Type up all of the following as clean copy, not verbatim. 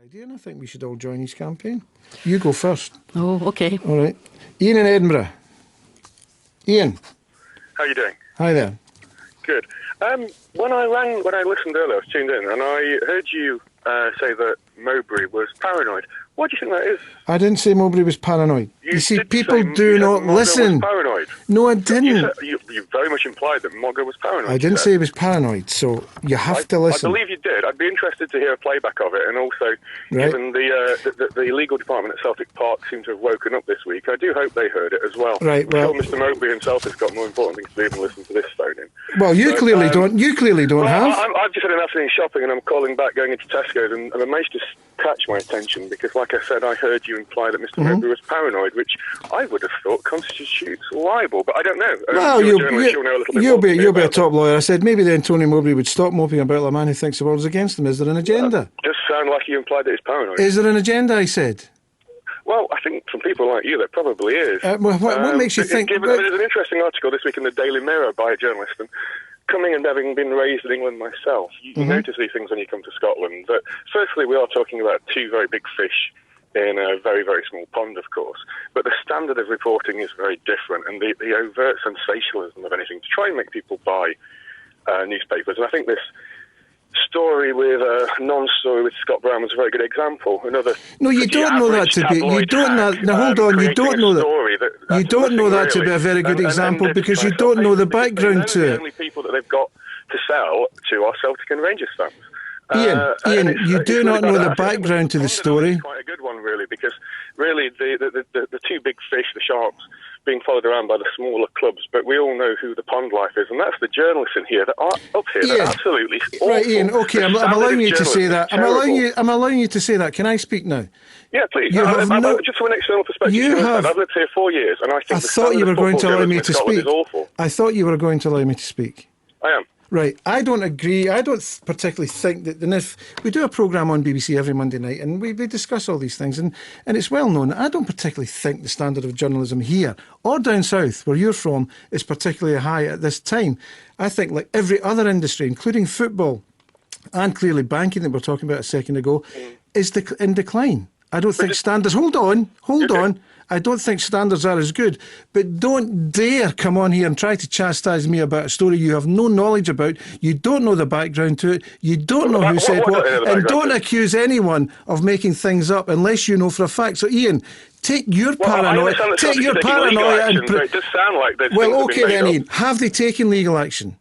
idea, and I think we should all join his campaign. You go first. Oh, okay. All right. Ian in Edinburgh. Ian. How are you doing? Hi there. Good. When I listened earlier, I was tuned in, and I heard you say that Mowbray was paranoid. Why do you think that is? I didn't say Mowbray was paranoid. You see, people do not listen. Was paranoid. No, I didn't. You very much implied that Mogger was paranoid. I didn't say he was paranoid, so you have to listen. I believe you did. I'd be interested to hear a playback of it, and also, given the legal department at Celtic Park seemed to have woken up this week, I do hope they heard it as well. Right. Well, I'm sure Mr. Mowbray himself has got more important things to do than listen to this phone-in. Well, you clearly don't. You clearly don't have. I've just had an afternoon shopping, and I'm calling back, going into Tesco's, and I managed to catch my attention because, like I said, I heard you imply that Mr. Mowbray was paranoid, which I would have thought constitutes libel, but I don't know. Well, you'll be a top lawyer. I said maybe then Tony Mowbray would stop moping about like a man who thinks the world is against him. Is there an agenda? Does sound like you implied that he's paranoid. Is there an agenda, I said? Well, I think from people like you, there probably is. What makes you think... There's an interesting article this week in the Daily Mirror by a journalist, and coming and having been raised in England myself, you notice these things when you come to Scotland. That firstly, we are talking about two very big fish in a very, very small pond, of course. But the standard of reporting is very different, and the overt sensationalism of anything to try and make people buy newspapers. And I think this story with non-story with Scott Brown was a very good example. No, you don't know that to be. You don't know. Now hold on. You don't know that. You don't know that to be a very good example because you don't know the background to it. The only people that they've got to sell to are Celtic and Rangers fans. Ian, you do not know the background to the story. It's quite a good one, really, because really the two big fish, the sharks, being followed around by the smaller clubs, but we all know who the pond life is, and that's the journalists in here that are up here. They're absolutely awful. Right, Ian. Okay, I'm allowing you to say that. I'm allowing you to say that. Can I speak now? Yeah, please. Just from an external perspective, I've lived here 4 years, and I think I thought you were going to allow me to speak. Awful. I thought you were going to allow me to speak. I am. Right, I don't agree. I don't particularly think that. And if we do a programme on BBC every Monday night, and we discuss all these things, and it's well known. I don't particularly think the standard of journalism here or down south, where you're from, is particularly high at this time. I think, like every other industry, including football and clearly banking that we were talking about a second ago, is in decline. I don't think standards. Hold on. I don't think standards are as good. But don't dare come on here and try to chastise me about a story you have no knowledge about. You don't know the background to it. You don't know who said what. And don't accuse anyone of making things up unless you know for a fact. So, Ian, take your paranoia. Take your paranoia and. It does sound like this. Well, okay then, Ian. Have they taken legal action?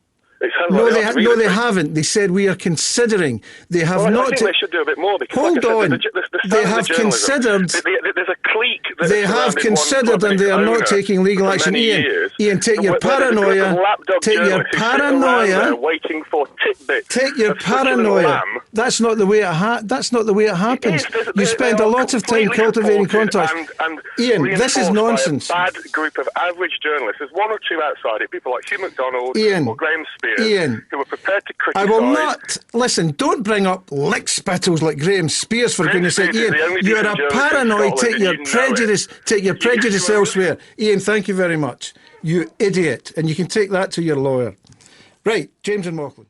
No, they haven't. They said we are considering. They have not. I think they should do a bit more. Because, hold on. They have considered. There's a clique. They have considered, and they are not taking legal action. Ian, take your paranoia. Take your paranoia. Waiting for tidbits. Take your paranoia. That's not the way it. That's not the way it happens. You spend a lot of time cultivating contacts. Ian, this is nonsense. A bad group of average journalists. There's one or two outside it. People like Hugh McDonald or Graeme Spiers. Ian, who were prepared to criticise. I will not listen. Don't bring up lickspittles like Graeme Spiers for goodness' sake, Ian. You're a paranoid. Take your prejudice elsewhere. Ian, thank you very much. You idiot, and you can take that to your lawyer. Right, James and Mauchline.